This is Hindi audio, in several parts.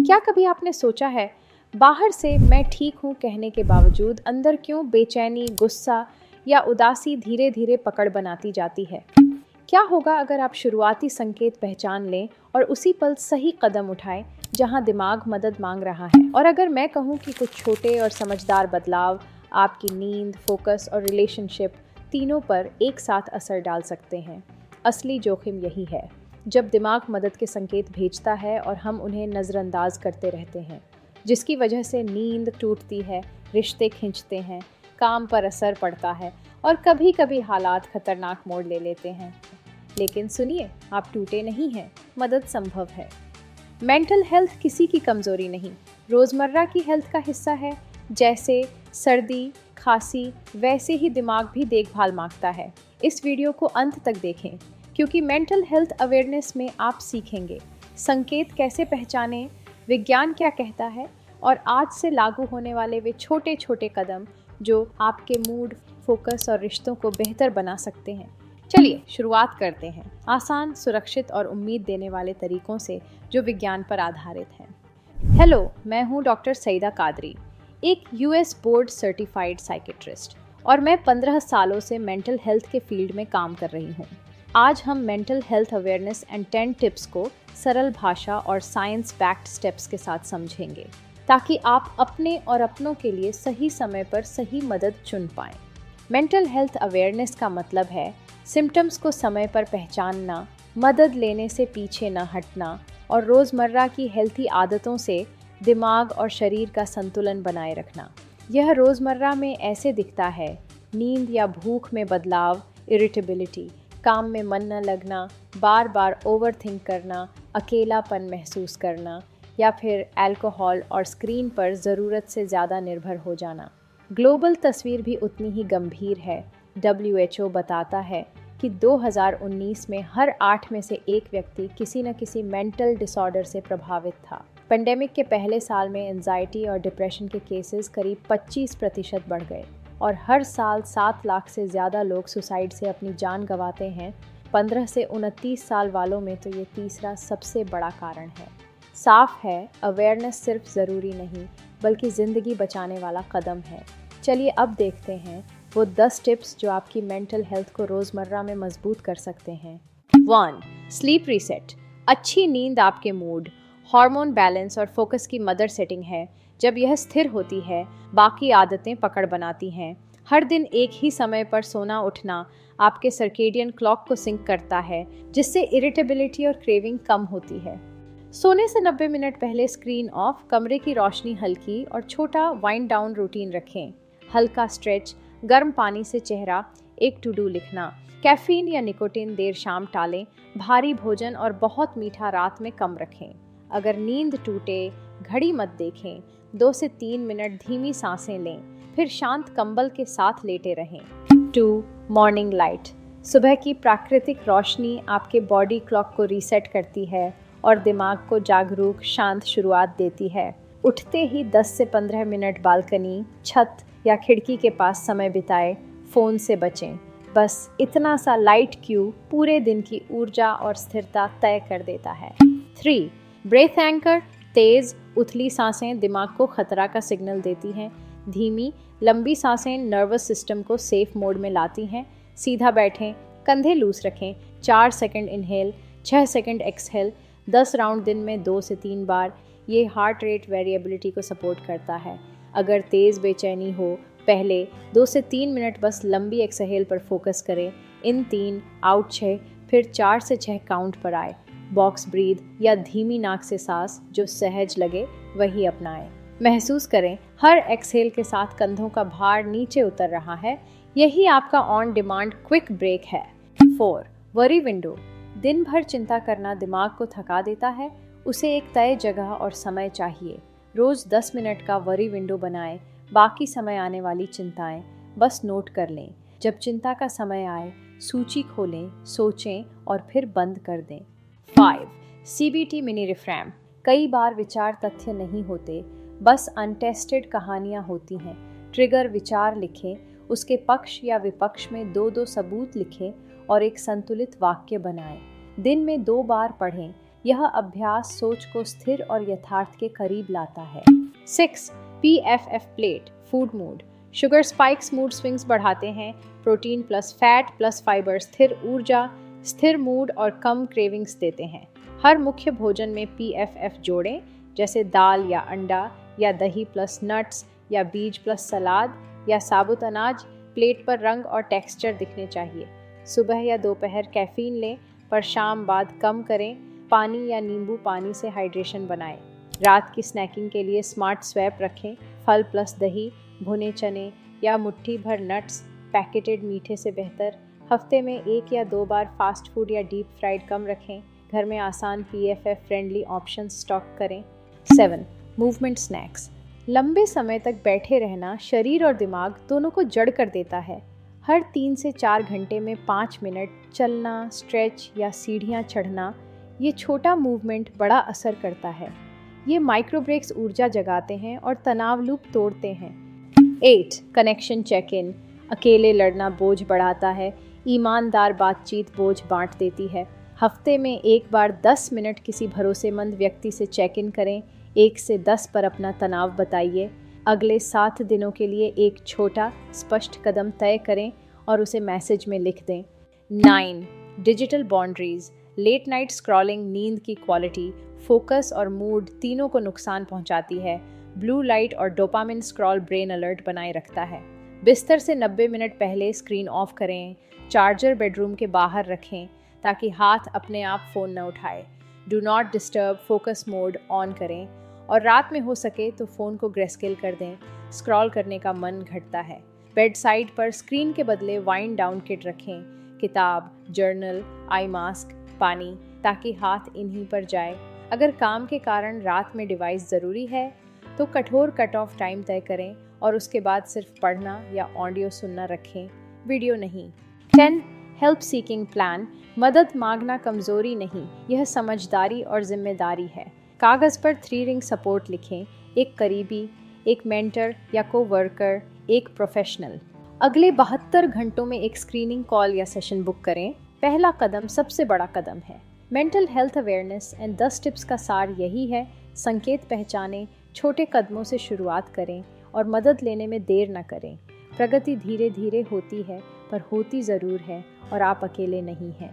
क्या कभी आपने सोचा है, बाहर से मैं ठीक हूँ कहने के बावजूद अंदर क्यों बेचैनी, गुस्सा या उदासी धीरे धीरे पकड़ बनाती जाती है? क्या होगा अगर आप शुरुआती संकेत पहचान लें और उसी पल सही कदम उठाएं जहां दिमाग मदद मांग रहा है? और अगर मैं कहूं कि कुछ छोटे और समझदार बदलाव आपकी नींद, फोकस और रिलेशनशिप तीनों पर एक साथ असर डाल सकते हैं। असली जोखिम यही है, जब दिमाग मदद के संकेत भेजता है और हम उन्हें नज़रअंदाज करते रहते हैं, जिसकी वजह से नींद टूटती है, रिश्ते खिंचते हैं, काम पर असर पड़ता है और कभी कभी हालात खतरनाक मोड़ ले लेते हैं। लेकिन सुनिए, आप टूटे नहीं हैं, मदद संभव है। मेंटल हेल्थ किसी की कमज़ोरी नहीं, रोज़मर्रा की हेल्थ का हिस्सा है। जैसे सर्दी, खांसी, वैसे ही दिमाग भी देखभाल मांगता है। इस वीडियो को अंत तक देखें, क्योंकि मेंटल हेल्थ अवेयरनेस में आप सीखेंगे संकेत कैसे पहचानें, विज्ञान क्या कहता है और आज से लागू होने वाले वे छोटे छोटे कदम जो आपके मूड, फोकस और रिश्तों को बेहतर बना सकते हैं। चलिए शुरुआत करते हैं आसान, सुरक्षित और उम्मीद देने वाले तरीकों से जो विज्ञान पर आधारित हैं। हेलो, मैं हूँ डॉक्टर सईदा कादरी, एक यूएस बोर्ड सर्टिफाइड साइकेट्रिस्ट, और मैं 15 सालों से मेंटल हेल्थ के फील्ड में काम कर रही हूँ। आज हम mental health awareness and 10 tips को सरल भाषा और साइंस बैक्ड स्टेप्स के साथ समझेंगे, ताकि आप अपने और अपनों के लिए सही समय पर सही मदद चुन पाएं। मेंटल हेल्थ अवेयरनेस का मतलब है सिम्टम्स को समय पर पहचानना, मदद लेने से पीछे न हटना और रोज़मर्रा की हेल्थी आदतों से दिमाग और शरीर का संतुलन बनाए रखना। यह रोज़मर्रा में ऐसे दिखता है: नींद या भूख में बदलाव, इरिटेबिलिटी, काम में मन न लगना, बार बार ओवरथिंक करना, अकेलापन महसूस करना, या फिर अल्कोहल और स्क्रीन पर ज़रूरत से ज़्यादा निर्भर हो जाना। ग्लोबल तस्वीर भी उतनी ही गंभीर है। WHO बताता है कि 2019 में हर 8 में से 1 व्यक्ति किसी न किसी मेंटल डिसऑर्डर से प्रभावित था। पेंडेमिक के पहले साल में एंजाइटी और डिप्रेशन के केसेस करीब 25% बढ़ गए और हर साल 7 लाख से ज़्यादा लोग सुसाइड से अपनी जान गंवाते हैं। 15 से 29 साल वालों में तो ये तीसरा सबसे बड़ा कारण है। साफ है, अवेयरनेस सिर्फ ज़रूरी नहीं, बल्कि ज़िंदगी बचाने वाला कदम है। चलिए अब देखते हैं वो 10 टिप्स जो आपकी मेंटल हेल्थ को रोज़मर्रा में मजबूत कर सकते हैं। 1. Sleep reset. अच्छी नींद आपके मूड, हार्मोन बैलेंस और फोकस की मदर सेटिंग है। जब यह स्थिर होती है, बाकी आदतें पकड़ बनाती हैं। हर दिन एक ही समय पर सोना उठना आपके सर्केडियन क्लॉक को सिंक करता है, जिससे इरिटेबिलिटी और क्रेविंग कम होती है। सोने से 90 मिनट पहले स्क्रीन ऑफ, कमरे की रोशनी हल्की और छोटा वाइंड डाउन रूटीन रखें। हल्का स्ट्रेच, गर्म पानी से चेहरा, एक टू डू लिखना। कैफीन या निकोटीन देर शाम टालें। भारी भोजन और बहुत मीठा रात में कम रखें। अगर नींद टूटे, घड़ी मत देखें। 2 से 3 मिनट धीमी सांसें लें, फिर शांत कंबल के साथ लेटे रहें। 2. Morning light. सुबह की प्राकृतिक रोशनी आपके बॉडी क्लॉक को रीसेट करती है और दिमाग को जागरूक, शांत शुरुआत देती है। उठते ही 10 से 15 मिनट बालकनी, छत या खिड़की के पास समय बिताएं। फ़ोन से बचें। बस इतना सा लाइट क्यू पूरे दिन की ऊर्जा और स्थिरता तय कर देता है। 3. Breath anchor. तेज़, उथली सांसें दिमाग को खतरा का सिग्नल देती हैं। धीमी, लंबी सांसें नर्वस सिस्टम को सेफ मोड में लाती हैं। सीधा बैठें, कंधे लूज रखें। 4 second inhale, 6 second exhale, 10 round दिन में 2 से 3 बार। ये हार्ट रेट वेरिएबिलिटी को सपोर्ट करता है। अगर तेज़ बेचैनी हो, पहले 2 से 3 मिनट बस लंबी एक्सहेल पर फोकस करें। इन 3, आउट 6, फिर 4 से 6 काउंट पर आए। बॉक्स ब्रीथ या धीमी नाक से सांस जो सहज लगे वही अपनाएं। महसूस करें हर एक्सहेल के साथ कंधों का भार नीचे उतर रहा है। यही आपका ऑन डिमांड क्विक ब्रेक है। 4. Worry window. दिन भर चिंता करना दिमाग को थका देता है। उसे एक तय जगह और समय चाहिए। रोज़ 10 मिनट का वरी विंडो बनाएं। बाकी समय आने वाली चिंताएं बस नोट कर लें। जब चिंता का समय आए, सूची खोलें, सोचें और फिर बंद कर दें। 5. CBT mini reframe. कई बार विचार तथ्य नहीं होते, बस अनटेस्टेड कहानियाँ होती हैं। ट्रिगर विचार लिखें, उसके पक्ष या विपक्ष में 2-2 सबूत लिखें और एक संतुलित वाक्य बनाएं। दिन में 2 बार पढ़ें, यह अभ्यास सोच को स्थिर और यथार्थ के करीब लाता है। 6. PFF plate food mood. Sugar spikes mood swings बढ़ाते हैं। Protein plus fat plus fibre स्थिर ऊर्जा, स्थिर मूड और कम क्रेविंग्स देते हैं। हर मुख्य भोजन में PFF जोड़ें, जैसे दाल या अंडा या दही प्लस नट्स या बीज प्लस सलाद या साबुत अनाज। प्लेट पर रंग और टेक्सचर दिखने चाहिए। सुबह या दोपहर कैफीन लें, पर शाम बाद कम करें। पानी या नींबू पानी से हाइड्रेशन बनाएं। रात की स्नैकिंग के लिए स्मार्ट स्वैप रखें। फल प्लस दही, भुने चने या मुट्ठी भर नट्स। पैकेटेड मीठे से बेहतर। हफ्ते में 1 या 2 बार फास्ट फूड या डीप फ्राइड कम रखें। घर में आसान PFF फ्रेंडली ऑप्शन स्टॉक करें। 7. Movement snacks. लंबे समय तक बैठे रहना शरीर और दिमाग दोनों को जड़ कर देता है। हर 3 से 4 घंटे में 5 मिनट चलना, स्ट्रेच या सीढ़ियाँ चढ़ना, ये छोटा मूवमेंट बड़ा असर करता है। ये माइक्रो ब्रेक्स ऊर्जा जगाते हैं और तनाव लूप तोड़ते हैं। 8. Connection check in. अकेले लड़ना बोझ बढ़ाता है, ईमानदार बातचीत बोझ बांट देती है। हफ्ते में 1 बार 10 मिनट किसी भरोसेमंद व्यक्ति से चेक इन करें। 1 से 10 पर अपना तनाव बताइए। अगले 7 दिनों के लिए एक छोटा स्पष्ट कदम तय करें और उसे मैसेज में लिख दें। 9. Digital boundaries. Late night scrolling नींद की क्वालिटी, फोकस और मूड तीनों को नुकसान पहुंचाती है। ब्लू लाइट और डोपामिन स्क्रॉल ब्रेन अलर्ट बनाए रखता है। बिस्तर से 90 मिनट पहले स्क्रीन ऑफ करें। चार्जर बेडरूम के बाहर रखें ताकि हाथ अपने आप फ़ोन न उठाए। Do not disturb focus mode on करें और रात में हो सके तो फ़ोन को ग्रेस्केल कर दें। स्क्रॉल करने का मन घटता है। बेड साइड पर स्क्रीन के बदले वाइंड डाउन किट रखें। किताब, जर्नल, आई मास्क, पानी, ताकि हाथ इन्हीं पर जाए। अगर काम के कारण रात में डिवाइस ज़रूरी है तो कठोर कट ऑफ टाइम तय करें और उसके बाद सिर्फ पढ़ना या ऑडियो सुनना रखें, वीडियो नहीं। 10. Help seeking plan. मदद मांगना कमज़ोरी नहीं, यह समझदारी और जिम्मेदारी है। कागज़ पर 3 रिंग सपोर्ट लिखें, एक करीबी, एक मेंटर या को-वर्कर, एक प्रोफेशनल। अगले 72 घंटों में एक स्क्रीनिंग कॉल या सेशन बुक करें। पहला कदम सबसे बड़ा कदम है। Mental health awareness and 10 tips का सार यही है: संकेत पहचानें, छोटे कदमों से शुरुआत करें और मदद लेने में देर न करें। प्रगति धीरे धीरे होती है, पर होती ज़रूर है और आप अकेले नहीं हैं।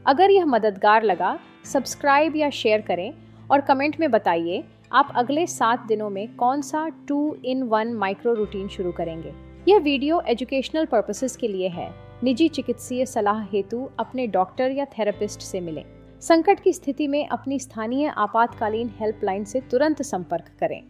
अगर यह मददगार लगा, सब्सक्राइब या शेयर करें और कमेंट में बताइए आप अगले 7 दिनों में कौन सा 2-in-1 माइक्रो रूटीन शुरू करेंगे। यह वीडियो एजुकेशनल पर्पसेस के लिए है। निजी चिकित्सीय सलाह हेतु अपने डॉक्टर या थेरेपिस्ट से मिलें। संकट की स्थिति में अपनी स्थानीय आपातकालीन हेल्पलाइन से तुरंत संपर्क करें।